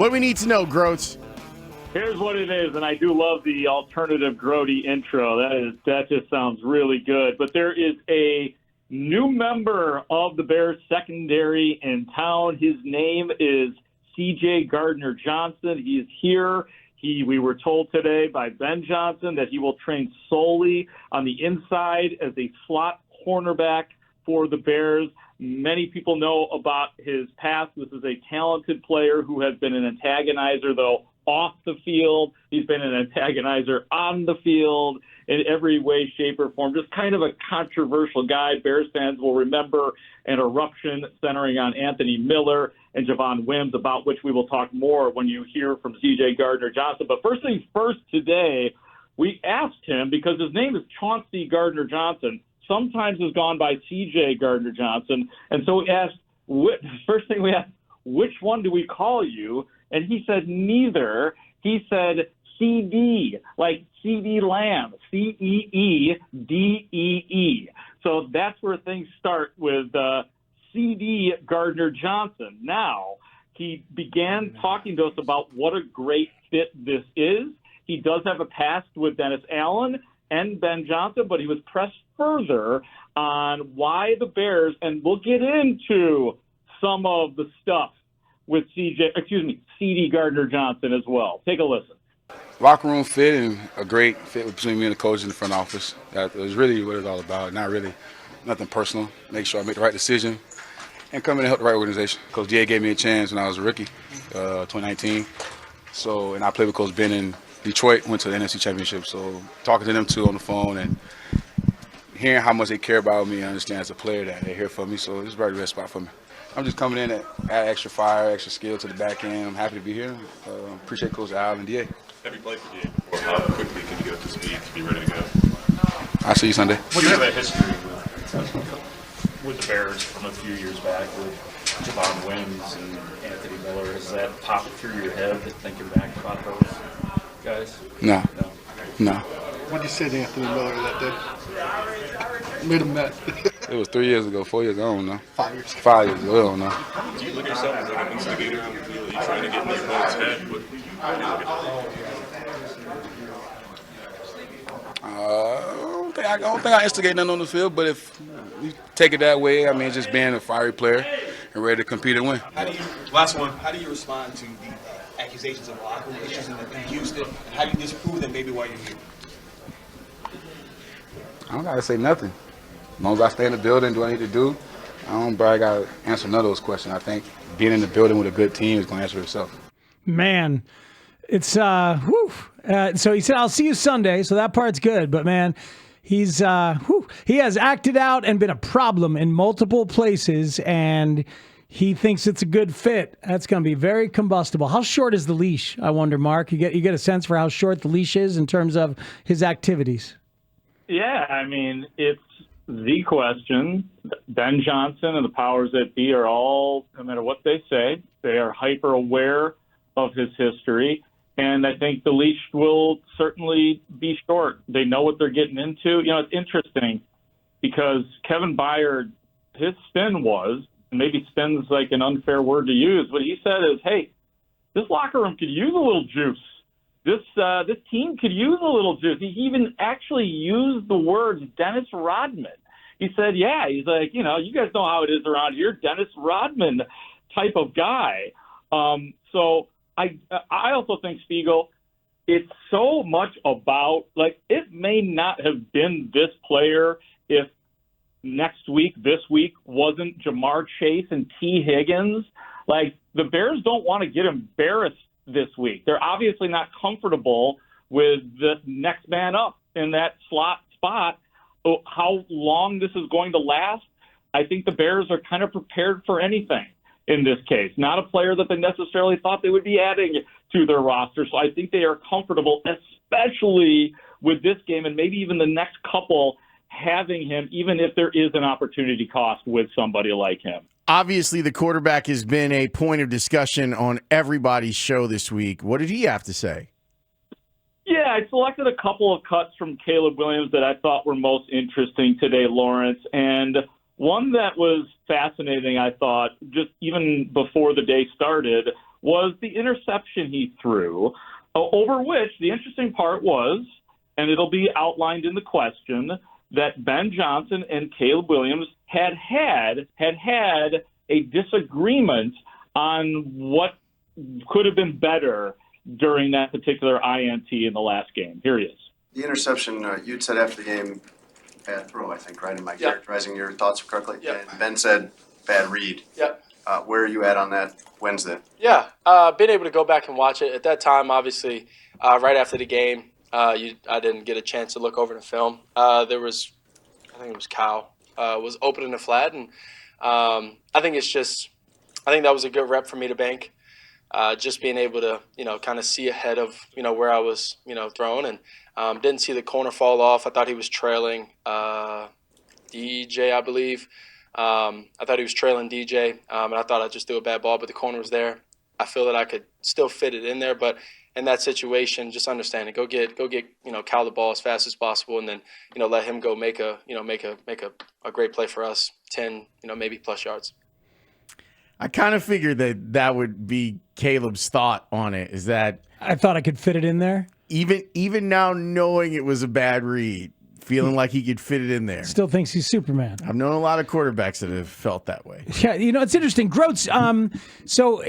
What do we need to know, Grote? Here's what it is, and I do love the alternative Grote intro. That just sounds really good. But there is a new member of the Bears secondary in town. His name is C.J. Gardner-Johnson. He is here. We were told today by Ben Johnson that he will train solely on the inside as a slot cornerback for the Bears. Many people know about his past. This is a talented player who has been an antagonizer, though, off the field. He's been an antagonizer on the field in every way, shape, or form. Just kind of a controversial guy. Bears fans will remember an eruption centering on Anthony Miller and Javon Wims, about which we will talk more when you hear from C.J. Gardner-Johnson. But first things first today, we asked him, because his name is Chauncey Gardner-Johnson, sometimes has gone by C.J. Gardner-Johnson, and so we asked, first thing we asked, which one do we call you? And he said neither. He said CD, like CD Lamb, Ceedee. So that's where things start with CD Gardner-Johnson. Now, he began talking to us about what a great fit this is. He does have a past with Dennis Allen and Ben Johnson, but he was pressed further on why the Bears, and we'll get into some of the stuff with CD Gardner-Johnson as well. Take a listen. Locker room fit and a great fit between me and the coach in the front office. That was really what it's all about. Not really nothing personal. Make sure I make the right decision and come in and help the right organization. Coach D.A. gave me a chance when I was a rookie, 2019. And I played with Coach Ben in Detroit, went to the NFC Championship. So talking to them two on the phone and hearing how much they care about me, I understand as a player that they're here for me. So it's a very good spot for me. I'm just coming in at add extra fire, extra skill to the back end. I'm happy to be here. Appreciate Coach Al and D.A. Have you played for DA before? How quickly can you get up to speed to be ready to go? I'll see you Sunday. What is that history with the Bears from a few years back with Javon Wims and Anthony Miller? Has that popped through your head thinking back about those guys? No. What did you say to Anthony Miller that day? Made him mad. It was 3 years ago, 4 years ago, I don't know. 5 years. 5 years ago, I don't know. Do you look at yourself as like an instigator on the field? Are you trying to get in your opponent's head? How do you look at that? I don't think I instigate nothing on the field, but if you take it that way, I mean, just being a fiery player and ready to compete and win. How do you respond to the accusations of locker room issues in Houston, and how do you disprove them maybe while you're here? I don't got to say nothing. As long as I stay in the building, do what I need to do, I don't got to answer none of those questions. I think being in the building with a good team is going to answer itself. Man, it's so he said, I'll see you Sunday, so that part's good. But, man, he has acted out and been a problem in multiple places, and he thinks it's a good fit. That's going to be very combustible. How short is the leash, I wonder, Mark? You get a sense for how short the leash is in terms of his activities? Yeah, I mean, it's the question. Ben Johnson and the powers that be are all, no matter what they say, they are hyper aware of his history. And I think the leash will certainly be short. They know what they're getting into. You know, it's interesting because Kevin Byard, his spin was, and maybe spin's like an unfair word to use, what he said is, hey, this locker room could use a little juice. This team could use a little juice. He even actually used the words Dennis Rodman. He said, yeah, he's like, you know, you guys know how it is around here, Dennis Rodman type of guy. So I also think, Spiegel, it's so much about, like, it may not have been this player if this week wasn't Jamar Chase and T. Higgins. Like, the Bears don't want to get embarrassed this week. They're obviously not comfortable with the next man up in that slot spot. How long this is going to last, I think the Bears are kind of prepared for anything in this case. Not a player that they necessarily thought they would be adding to their roster. So I think they are comfortable, especially with this game and maybe even the next couple, having him, even if there is an opportunity cost with somebody like him. Obviously, the quarterback has been a point of discussion on everybody's show this week. What did he have to say? Yeah, I selected a couple of cuts from Caleb Williams that I thought were most interesting today, Lawrence. And one that was fascinating, I thought, just even before the day started, was the interception he threw, over which the interesting part was, and it'll be outlined in the question, that Ben Johnson and Caleb Williams had a disagreement on what could have been better during that particular INT in the last game. Here he is. The interception, you'd said after the game, bad throw, I think, right? Am I characterizing your thoughts correctly? Yeah. And Ben said bad read. Yep. Where are you at on that Wednesday? Yeah, been able to go back and watch it. At that time, obviously, right after the game, I didn't get a chance to look over the film. There was, I think it was Haugh, was opening the flat, and I think that was a good rep for me to bank. Just being able to, kind of see ahead of, where I was, throwing, and didn't see the corner fall off. I thought he was trailing DJ, I believe. I thought he was trailing DJ, and I thought I just threw a bad ball, but the corner was there. I feel that I could still fit it in there, but in that situation, just understand it. Go get Cal the ball as fast as possible, and then let him go make a great play for us, 10 maybe plus yards. I kind of figured that would be Caleb's thought on it. Is that I thought I could fit it in there. Even now knowing it was a bad read, feeling like he could fit it in there. Still thinks he's Superman. I've known a lot of quarterbacks that have felt that way. Yeah, it's interesting. Grote, so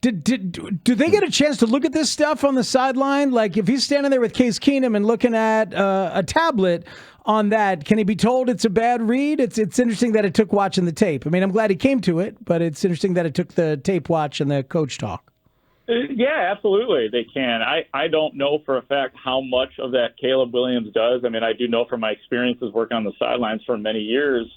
do they get a chance to look at this stuff on the sideline? Like if he's standing there with Case Keenum and looking at a tablet on that, can he be told it's a bad read? It's interesting that it took watching the tape. I mean, I'm glad he came to it, but it's interesting that it took the tape watch and the coach talk. Yeah, absolutely. They can. I don't know for a fact how much of that Caleb Williams does. I mean, I do know from my experiences working on the sidelines for many years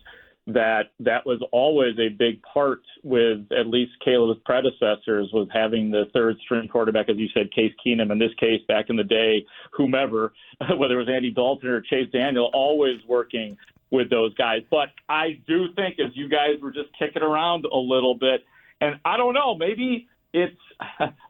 that was always a big part with at least Caleb's predecessors, was having the third string quarterback, as you said, Case Keenum, in this case, back in the day, whomever, whether it was Andy Dalton or Chase Daniel, always working with those guys. But I do think, as you guys were just kicking around a little bit, and I don't know, maybe it's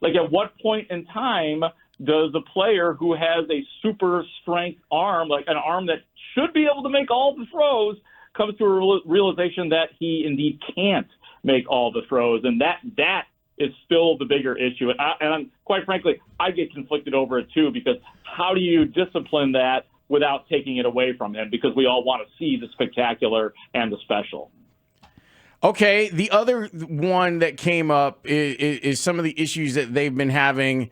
like at what point in time does a player who has a super strength arm, like an arm that should be able to make all the throws, comes to a realization that he indeed can't make all the throws, and that is still the bigger issue. And quite frankly, I get conflicted over it too, because how do you discipline that without taking it away from him? Because we all want to see the spectacular and the special. Okay, the other one that came up is some of the issues that they've been having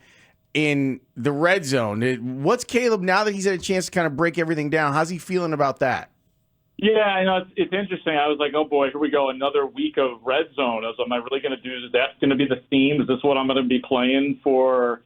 in the red zone. What's Caleb, now that he's had a chance to kind of break everything down, how's he feeling about that? Yeah, I know it's interesting. I was like, oh boy, here we go, another week of red zone. Am I really going to do that? Going to be the theme? Is this what I'm going to be playing for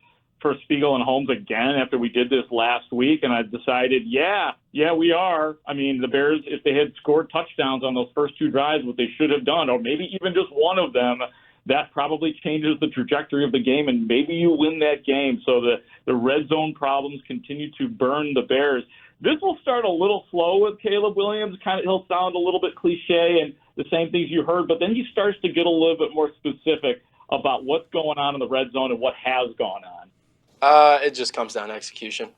Spiegel and Holmes again after we did this last week? And I decided, yeah, we are. I mean, the Bears, if they had scored touchdowns on those first two drives, what they should have done, or maybe even just one of them, that probably changes the trajectory of the game, and maybe you win that game. So the red zone problems continue to burn the Bears. This will start a little slow with Caleb Williams. He'll sound a little bit cliche and the same things you heard, but then he starts to get a little bit more specific about what's going on in the red zone and what has gone on. It just comes down to execution.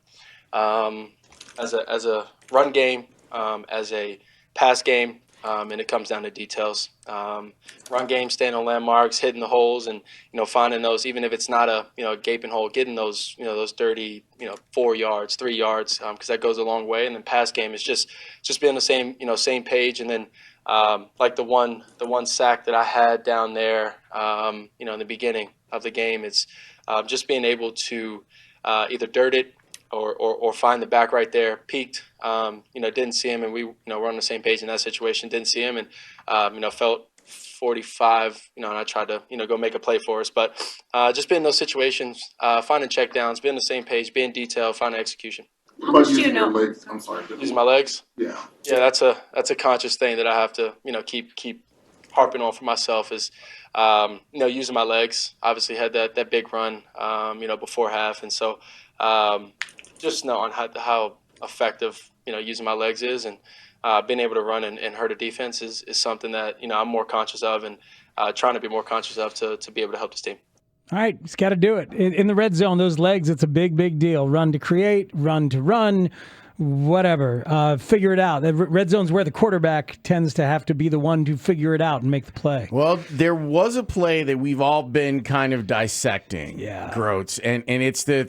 As a run game, as a pass game, and it comes down to details. Run game, staying on landmarks, hitting the holes, and finding those, even if it's not a gaping hole, getting those those dirty 4 yards, 3 yards, because that goes a long way. And then pass game is just being on the same page. And then like the one sack that I had down there, in the beginning of the game, it's just being able to either dirt it or find the back right there. Peeked, didn't see him, and we we're on the same page in that situation. Didn't see him, and felt 45, and I tried to go make a play for us. But just being in those situations, finding checkdowns, being on the same page, being detailed, finding execution. How much do you know? Legs? I'm sorry. Using my legs? Yeah. Yeah, that's a conscious thing that I have to keep harping on for myself, is using my legs. Obviously had that big run before half, and so just knowing how effective using my legs is, and being able to run and hurt a defense is something that I'm more conscious of, and trying to be more conscious of to be able to help this team. All right, he's got to do it. In the red zone, those legs, it's a big, big deal. Run to create, run to run, whatever. Figure it out. The red zone's where the quarterback tends to have to be the one to figure it out and make the play. Well, there was a play that we've all been kind of dissecting, Grote, and it's the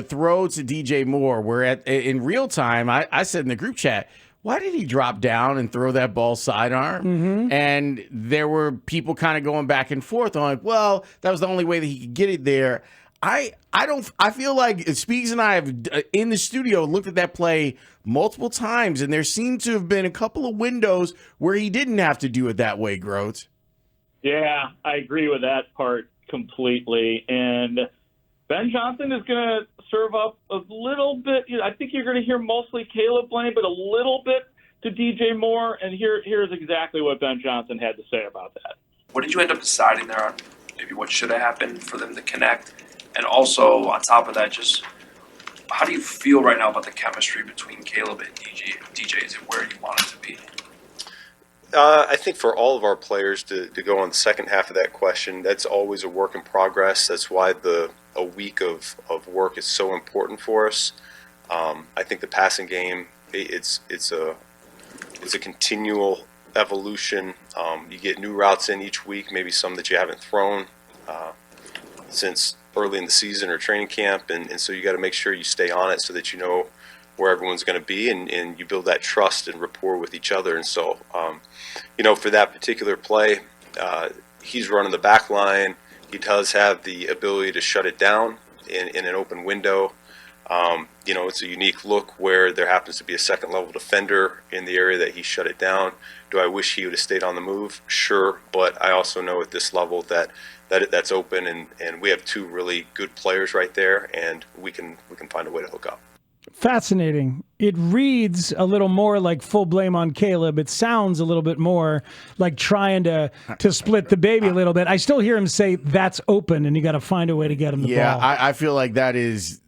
throw to DJ Moore, where in real time, I said in the group chat, why did he drop down and throw that ball sidearm? Mm-hmm. And there were people kind of going back and forth on, like, well, that was the only way that he could get it there. I feel like Speaks and I have in the studio looked at that play multiple times, and there seemed to have been a couple of windows where he didn't have to do it that way, Grote. Yeah, I agree with that part completely. And Ben Johnson is going to serve up a little bit. I think you're going to hear mostly Caleb blame, but a little bit to DJ Moore. And here's exactly what Ben Johnson had to say about that. What did you end up deciding there on maybe what should have happened for them to connect? And also, on top of that, just how do you feel right now about the chemistry between Caleb and DJ? Is it where you want it to be? I think for all of our players to go on the second half of that question, that's always a work in progress. That's why a week of work is so important for us. I think the passing game, it's a continual evolution. You get new routes in each week, maybe some that you haven't thrown since early in the season or training camp, and so you got to make sure you stay on it so that you know where everyone's going to be, and you build that trust and rapport with each other. And so, for that particular play, he's running the back line. He does have the ability to shut it down in an open window. It's a unique look where there happens to be a second level defender in the area that he shut it down. Do I wish he would have stayed on the move? Sure, but I also know at this level that's open, and we have two really good players right there, and we can find a way to hook up. Fascinating. It reads a little more like full blame on Caleb. It sounds a little bit more like trying to split the baby a little bit. I still hear him say that's open, and you got to find a way to get him the ball. Yeah, I feel like that is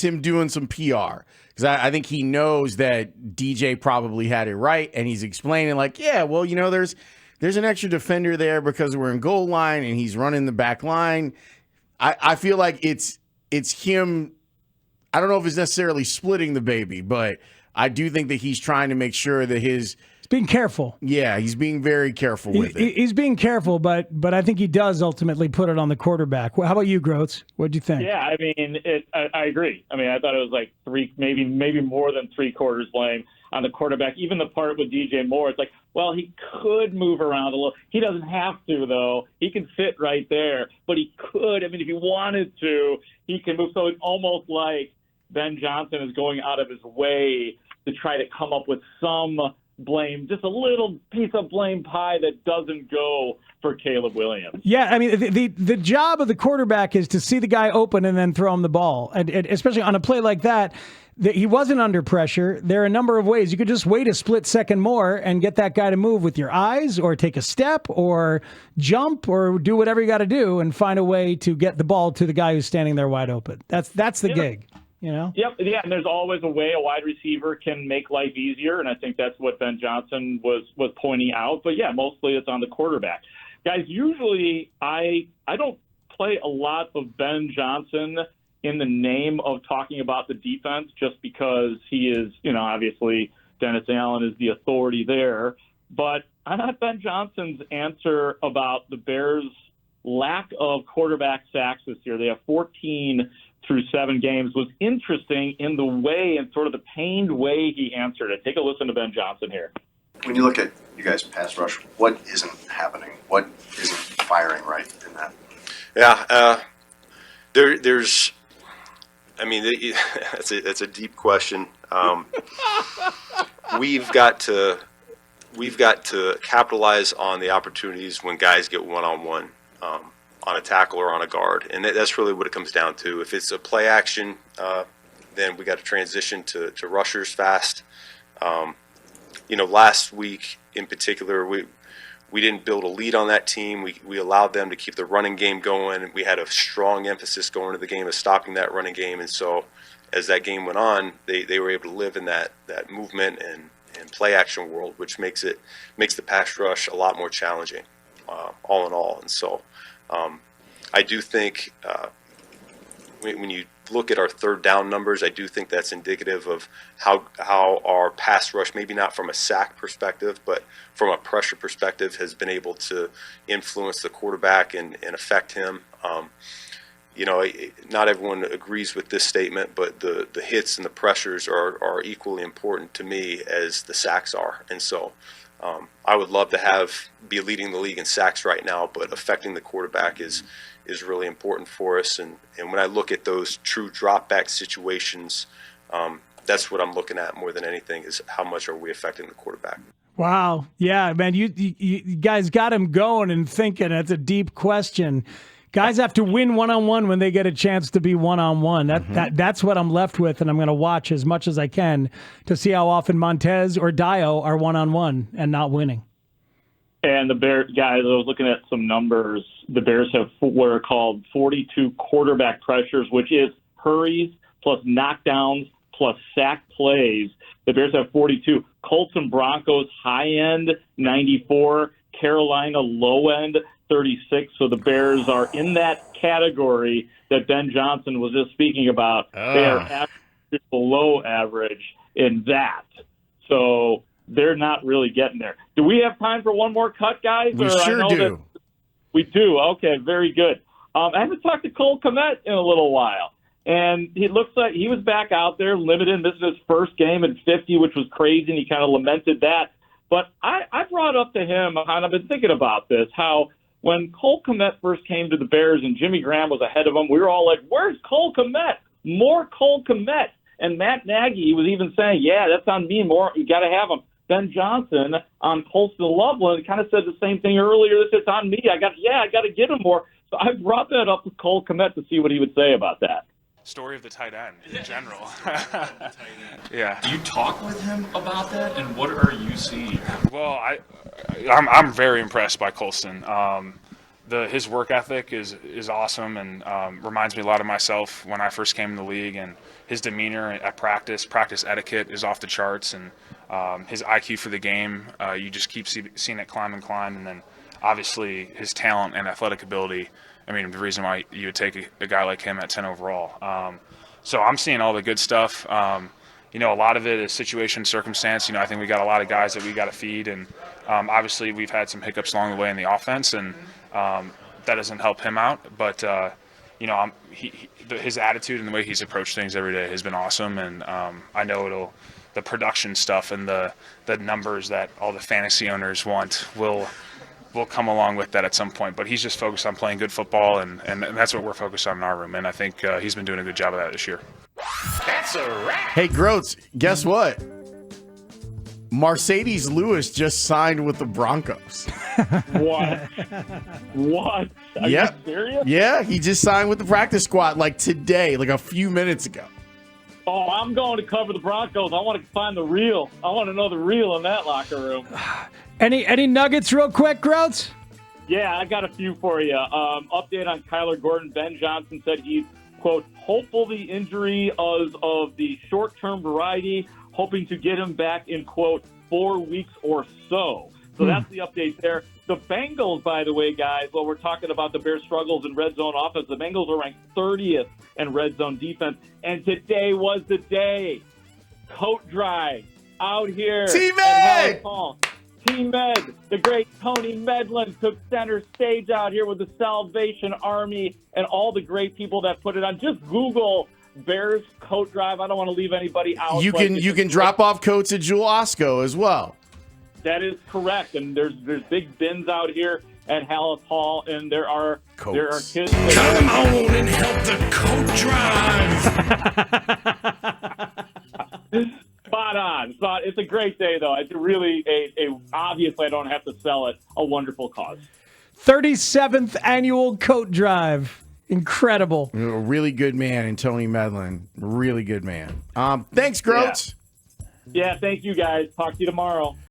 him doing some PR, because I think he knows that DJ probably had it right, and he's explaining like, yeah, well, there's an extra defender there because we're in goal line, and he's running the back line. I feel like it's him. I don't know if it's necessarily splitting the baby, but I do think that he's trying to make sure that he's being careful. Yeah, he's being very careful with it. He's being careful, but I think he does ultimately put it on the quarterback. How about you, Grote? What'd you think? Yeah, I mean, I agree. I mean, I thought it was like maybe more than 3/4 blame on the quarterback. Even the part with DJ Moore, it's like, well, he could move around a little. He doesn't have to, though. He can fit right there, but he could. I mean, if he wanted to, he can move. So it's almost like Ben Johnson is going out of his way to try to come up with some blame, just a little piece of blame pie that doesn't go for Caleb Williams. Yeah, I mean, the job of the quarterback is to see the guy open and then throw him the ball. And especially on a play like that, he wasn't under pressure. There are a number of ways. You could just wait a split second more and get that guy to move with your eyes, or take a step, or jump, or do whatever you got to do and find a way to get the ball to the guy who's standing there wide open. That's the gig. Yep. Yeah, and there's always a way a wide receiver can make life easier, and I think that's what Ben Johnson was pointing out. But yeah, mostly it's on the quarterback. Guys, usually I don't play a lot of Ben Johnson in the name of talking about the defense, just because he is, obviously Dennis Allen is the authority there. But I thought Ben Johnson's answer about the Bears' lack of quarterback sacks this year, they have 14 through 7 games, was interesting in the way and sort of the pained way he answered it. Take a listen to Ben Johnson here. When you look at you guys' pass rush, what isn't happening? What isn't firing right in that? Yeah, there's. I mean, that's a deep question. We've got to capitalize on the opportunities when guys get one-on-one. On a tackle or on a guard, and that's really what it comes down to. If it's a play action, then we got to transition to rushers fast. Last week in particular, we didn't build a lead on that team. We allowed them to keep the running game going. We had a strong emphasis going into the game of stopping that running game, and so as that game went on, they were able to live in that movement and play action world, which makes the pass rush a lot more challenging, all in all. And so I do think when you look at our third down numbers, I do think that's indicative of how our pass rush, maybe not from a sack perspective, but from a pressure perspective, has been able to influence the quarterback and affect him. Not everyone agrees with this statement, but the hits and the pressures are equally important to me as the sacks are. And so I would love to be leading the league in sacks right now, but affecting the quarterback is really important for us. And when I look at those true drop back situations, that's what I'm looking at more than anything, is how much are we affecting the quarterback. Wow. Yeah, man, you guys got him going and thinking. That's a deep question. Guys have to win one-on-one when they get a chance to be one-on-one. That's what I'm left with, and I'm going to watch as much as I can to see how often Montez or Dio are one-on-one and not winning. And the Bears, guys, I was looking at some numbers. The Bears have what are called 42 quarterback pressures, which is hurries plus knockdowns plus sack plays. The Bears have 42. Colts and Broncos high end 94. Carolina low end 36. So the Bears are in that category that Ben Johnson was just speaking about. They are average, below average in that. So they're not really getting there. Do we have time for one more cut, guys? We sure do. We do. Okay, very good. I haven't talked to Cole Kmet in a little while. And it looks like he was back out there, limited, missing his first game in 50, which was crazy, and he kind of lamented that. But I brought up to him, and I've been thinking about this, how when Cole Kmet first came to the Bears and Jimmy Graham was ahead of him, we were all like, where's Cole Kmet? More Cole Kmet. And Matt Nagy was even saying, yeah, that's on me more. You got to have him. Ben Johnson on Colston Loveland kind of said the same thing earlier. It's on me. I got to get him more. So I brought that up with Cole Kmet to see what he would say about that. Story of the tight end in general. Yeah. Do you talk with him about that, and what are you seeing? Well, I'm very impressed by Colston. His work ethic is awesome and reminds me a lot of myself when I first came in the league, and his demeanor at practice etiquette is off the charts, and his IQ for the game, you just keep seeing it climb and climb, and then obviously his talent and athletic ability. I mean, the reason why you would take a guy like him at 10 overall. So I'm seeing all the good stuff. A lot of it is situation, circumstance. I think we got a lot of guys that we got to feed, and obviously we've had some hiccups along the way in the offense, and that doesn't help him out. But his attitude and the way he's approached things every day has been awesome, and I know the production stuff and the numbers that all the fantasy owners want will come along with that at some point. But he's just focused on playing good football, and that's what we're focused on in our room. And I think he's been doing a good job of that this year. That's a wrap. Hey, Grote, guess what? Mercedes Lewis just signed with the Broncos. What? What? Are you serious? Yeah, he just signed with the practice squad like today, like a few minutes ago. Oh, I'm going to cover the Broncos. I want to find the real. I want to know the real in that locker room. Any nuggets real quick, Grote? Yeah, I got a few for you. Update on Kyler Gordon. Ben Johnson said he's, quote, hopeful the injury of the short-term variety, hoping to get him back in, quote, 4 weeks or so. So that's the update there. The Bengals, by the way, guys, while we're talking about the Bears' struggles in red zone offense, the Bengals are ranked 30th in red zone defense. And today was the day. Coat drive out here. T-Med! T-Med, the great Tony Medlin took center stage out here with the Salvation Army and all the great people that put it on. Just Google Bears coat drive. I don't want to leave anybody out. You can drop off coats at Jewel Osco as well. That is correct, and there's big bins out here at Haugh, and there are kids. Come on and help the coat drive. Spot on. It's a great day, though. It's really obviously I don't have to sell it. A wonderful cause. 37th annual coat drive. Incredible. A really good man in Tony Medlin. Really good man. Thanks, Grote. Yeah, thank you guys. Talk to you tomorrow.